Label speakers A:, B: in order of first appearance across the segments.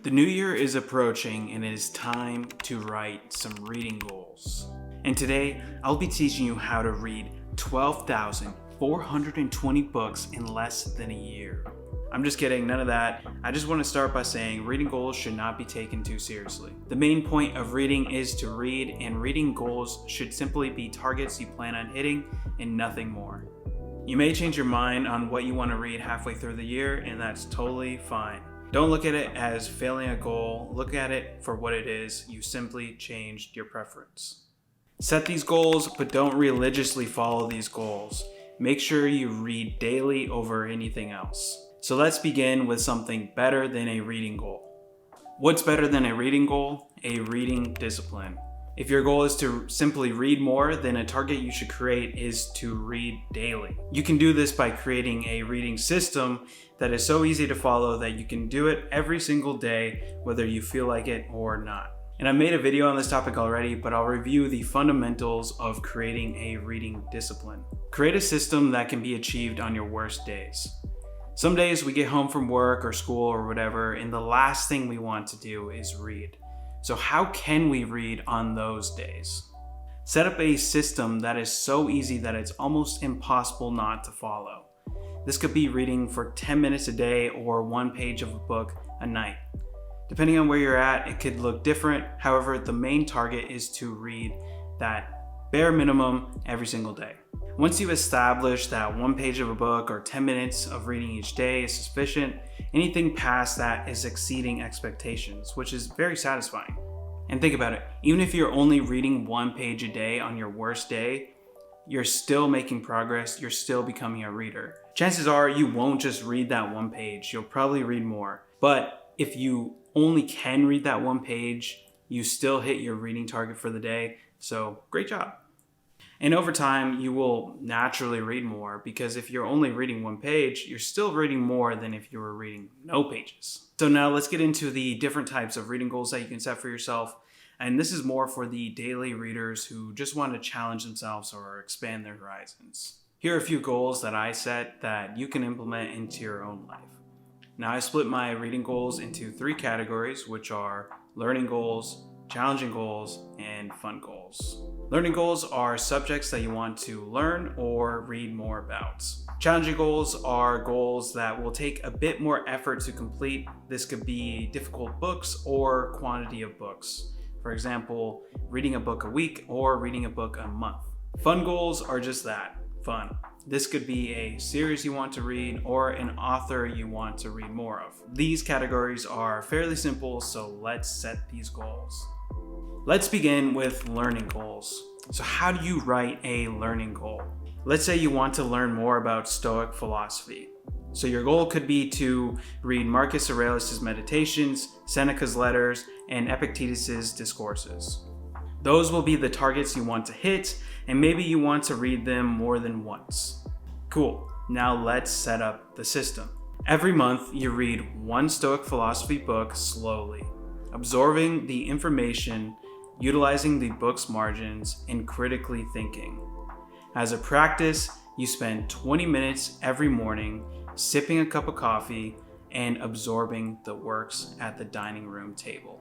A: The new year is approaching and it is time to write some reading goals. And today, I'll be teaching you how to read 12,420 books in less than a year. I'm just kidding, none of that. I just want to start by saying reading goals should not be taken too seriously. The main point of reading is to read, and reading goals should simply be targets you plan on hitting and nothing more. You may change your mind on what you want to read halfway through the year, and that's totally fine. Don't look at it as failing a goal. Look at it for what it is. You simply changed your preference. Set these goals, but don't religiously follow these goals. Make sure you read daily over anything else. So let's begin with something better than a reading goal. What's better than a reading goal? A reading discipline. If your goal is to simply read more, then a target you should create is to read daily. You can do this by creating a reading system that is so easy to follow that you can do it every single day, whether you feel like it or not. And I made a video on this topic already, but I'll review the fundamentals of creating a reading discipline. Create a system that can be achieved on your worst days. Some days we get home from work or school or whatever, and the last thing we want to do is read. So how can we read on those days? Set up a system that is so easy that it's almost impossible not to follow. This could be reading for 10 minutes a day or one page of a book a night. Depending on where you're at, it could look different. However, the main target is to read that bare minimum every single day. Once you've established that one page of a book or 10 minutes of reading each day is sufficient, anything past that is exceeding expectations, which is very satisfying. And think about it, even if you're only reading one page a day on your worst day, you're still making progress, you're still becoming a reader. Chances are you won't just read that one page, you'll probably read more. But if you only can read that one page, you still hit your reading target for the day, so great job. And over time, you will naturally read more, because if you're only reading one page, you're still reading more than if you were reading no pages. So now let's get into the different types of reading goals that you can set for yourself. And this is more for the daily readers who just want to challenge themselves or expand their horizons. Here are a few goals that I set that you can implement into your own life. Now, I split my reading goals into 3 categories, which are learning goals, challenging goals, and fun goals. Learning goals are subjects that you want to learn or read more about. Challenging goals are goals that will take a bit more effort to complete. This could be difficult books or quantity of books. For example, reading a book a week or reading a book a month. Fun goals are just that, fun. This could be a series you want to read or an author you want to read more of. These categories are fairly simple, so let's set these goals. Let's begin with learning goals. So how do you write a learning goal? Let's say you want to learn more about Stoic philosophy. So your goal could be to read Marcus Aurelius' Meditations, Seneca's Letters, and Epictetus' Discourses. Those will be the targets you want to hit, and maybe you want to read them more than once. Cool, now let's set up the system. Every month you read one Stoic philosophy book slowly, absorbing the information, utilizing the book's margins, and critically thinking. As a practice, you spend 20 minutes every morning sipping a cup of coffee and absorbing the works at the dining room table.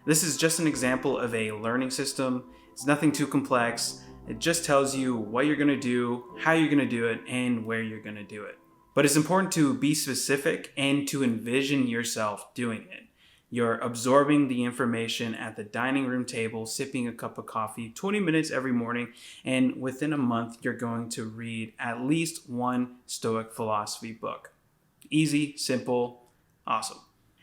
A: This is just an example of a learning system. It's nothing too complex. It just tells you what you're going to do, how you're going to do it, and where you're going to do it. But it's important to be specific and to envision yourself doing it. You're absorbing the information at the dining room table, sipping a cup of coffee, 20 minutes every morning, and within a month, you're going to read at least one Stoic philosophy book. Easy, simple, awesome.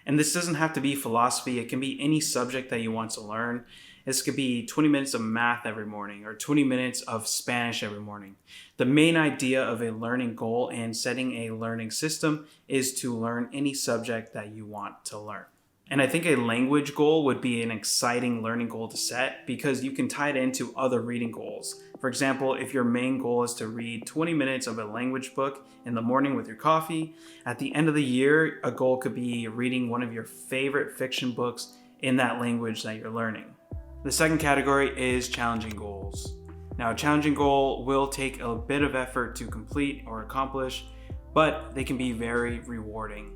A: And this doesn't have to be philosophy. It can be any subject that you want to learn. This could be 20 minutes of math every morning or 20 minutes of Spanish every morning. The main idea of a learning goal and setting a learning system is to learn any subject that you want to learn. And I think a language goal would be an exciting learning goal to set because you can tie it into other reading goals. For example, if your main goal is to read 20 minutes of a language book in the morning with your coffee, at the end of the year, a goal could be reading one of your favorite fiction books in that language that you're learning. The second category is challenging goals. Now, a challenging goal will take a bit of effort to complete or accomplish, but they can be very rewarding.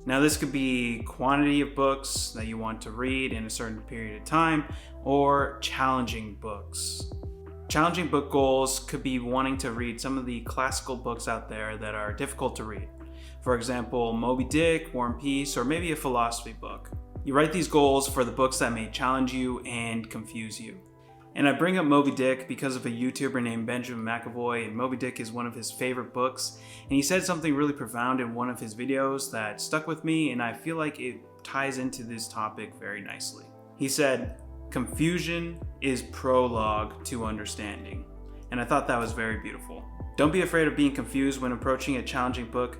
A: Now, this could be quantity of books that you want to read in a certain period of time, or challenging books. Challenging book goals could be wanting to read some of the classical books out there that are difficult to read. For example, Moby Dick, War and Peace, or maybe a philosophy book. You write these goals for the books that may challenge you and confuse you. And I bring up Moby Dick because of a YouTuber named Benjamin McEvoy, and Moby Dick is one of his favorite books. And he said something really profound in one of his videos that stuck with me, and I feel like it ties into this topic very nicely. He said, "Confusion is prologue to understanding." And I thought that was very beautiful. Don't be afraid of being confused when approaching a challenging book.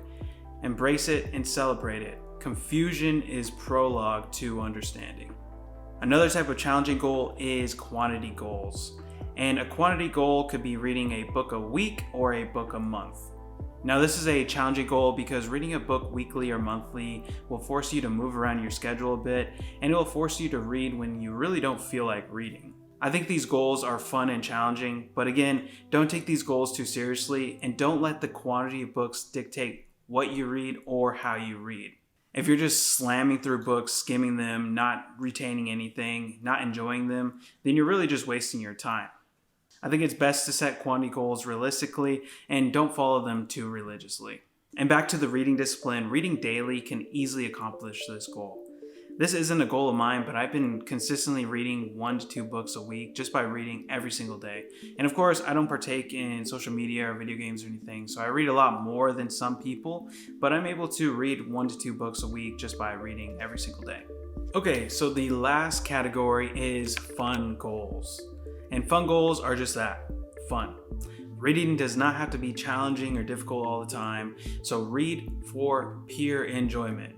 A: Embrace it and celebrate it. Confusion is prologue to understanding. Another type of challenging goal is quantity goals. And a quantity goal could be reading a book a week or a book a month. Now, this is a challenging goal because reading a book weekly or monthly will force you to move around your schedule a bit, and it will force you to read when you really don't feel like reading. I think these goals are fun and challenging, but again, don't take these goals too seriously, and don't let the quantity of books dictate what you read or how you read. If you're just slamming through books, skimming them, not retaining anything, not enjoying them, then you're really just wasting your time. I think it's best to set quantity goals realistically and don't follow them too religiously. And back to the reading discipline, reading daily can easily accomplish this goal. This isn't a goal of mine, but I've been consistently reading 1 to 2 books a week just by reading every single day. And of course, I don't partake in social media or video games or anything, so I read a lot more than some people, but I'm able to read 1 to 2 books a week just by reading every single day. Okay, so the last category is fun goals. And fun goals are just that, fun. Reading does not have to be challenging or difficult all the time, so read for pure enjoyment.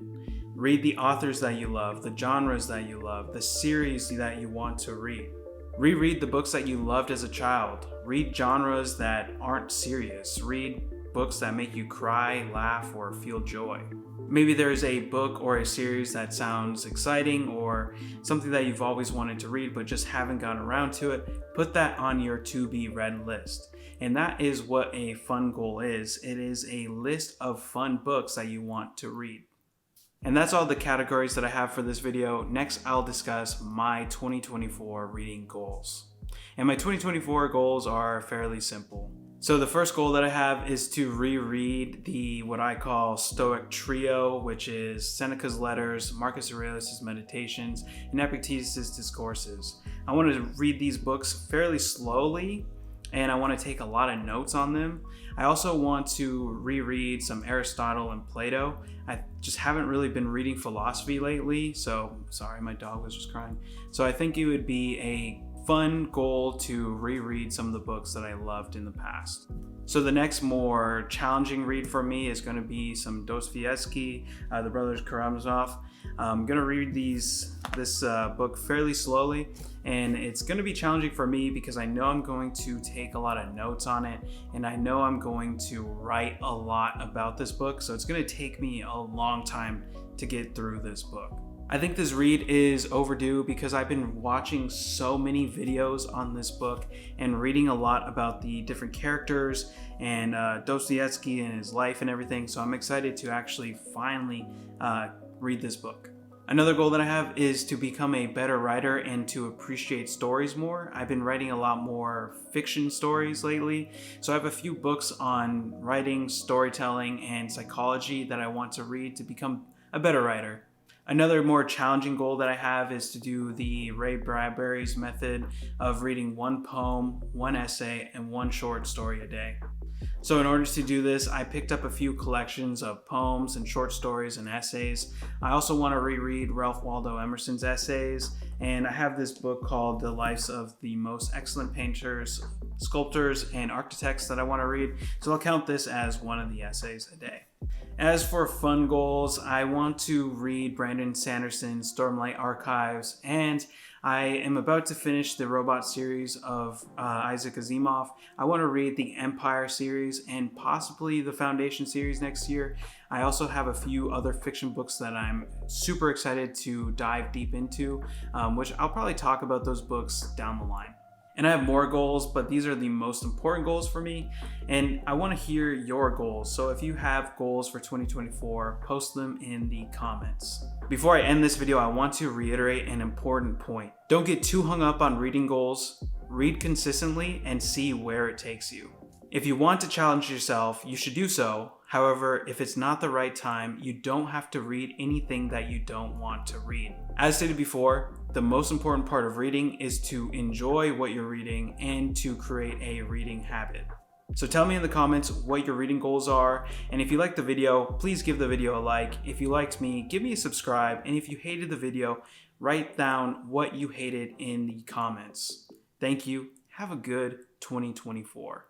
A: Read the authors that you love, the genres that you love, the series that you want to read. Reread the books that you loved as a child. Read genres that aren't serious. Read books that make you cry, laugh, or feel joy. Maybe there's a book or a series that sounds exciting or something that you've always wanted to read but just haven't gotten around to it. Put that on your to be read list. And that is what a fun goal is. It is a list of fun books that you want to read. And that's all the categories that I have for this video. Next, I'll discuss my 2024 reading goals. And my 2024 goals are fairly simple. So the first goal that I have is to reread what I call Stoic Trio, which is Seneca's Letters, Marcus Aurelius' Meditations, and Epictetus' Discourses. I want to read these books fairly slowly, and I want to take a lot of notes on them. I also want to reread some Aristotle and Plato. I just haven't really been reading philosophy lately, so sorry, my dog was just crying. So I think it would be a fun goal to reread some of the books that I loved in the past. So the next more challenging read for me is going to be some Dostoevsky, the Brothers Karamazov. I'm going to read this book fairly slowly, and it's going to be challenging for me because I know I'm going to take a lot of notes on it, and I know I'm going to write a lot about this book, so it's going to take me a long time to get through this book. I think this read is overdue because I've been watching so many videos on this book and reading a lot about the different characters and Dostoevsky and his life and everything, so I'm excited to actually finally read this book. Another goal that I have is to become a better writer and to appreciate stories more. I've been writing a lot more fiction stories lately, so I have a few books on writing, storytelling, and psychology that I want to read to become a better writer. Another more challenging goal that I have is to do the Ray Bradbury's method of reading 1 poem, 1 essay, and 1 short story a day. So in order to do this, I picked up a few collections of poems and short stories and essays. I also want to reread Ralph Waldo Emerson's essays, and I have this book called The Lives of the Most Excellent Painters, Sculptors, and Architects that I want to read, so I'll count this as one of the essays a day. As for fun goals, I want to read Brandon Sanderson's Stormlight Archives, and I am about to finish the robot series of Isaac Asimov. I want to read the Empire series and possibly the Foundation series next year. I also have a few other fiction books that I'm super excited to dive deep into, which I'll probably talk about those books down the line. And I have more goals, but these are the most important goals for me. And I want to hear your goals. So if you have goals for 2024, post them in the comments. Before I end this video, I want to reiterate an important point. Don't get too hung up on reading goals. Read consistently and see where it takes you. If you want to challenge yourself, you should do so. However, if it's not the right time, you don't have to read anything that you don't want to read. As stated before, the most important part of reading is to enjoy what you're reading and to create a reading habit. So tell me in the comments what your reading goals are, and if you liked the video, please give the video a like. If you liked me, give me a subscribe, and if you hated the video, write down what you hated in the comments. Thank you. Have a good 2024.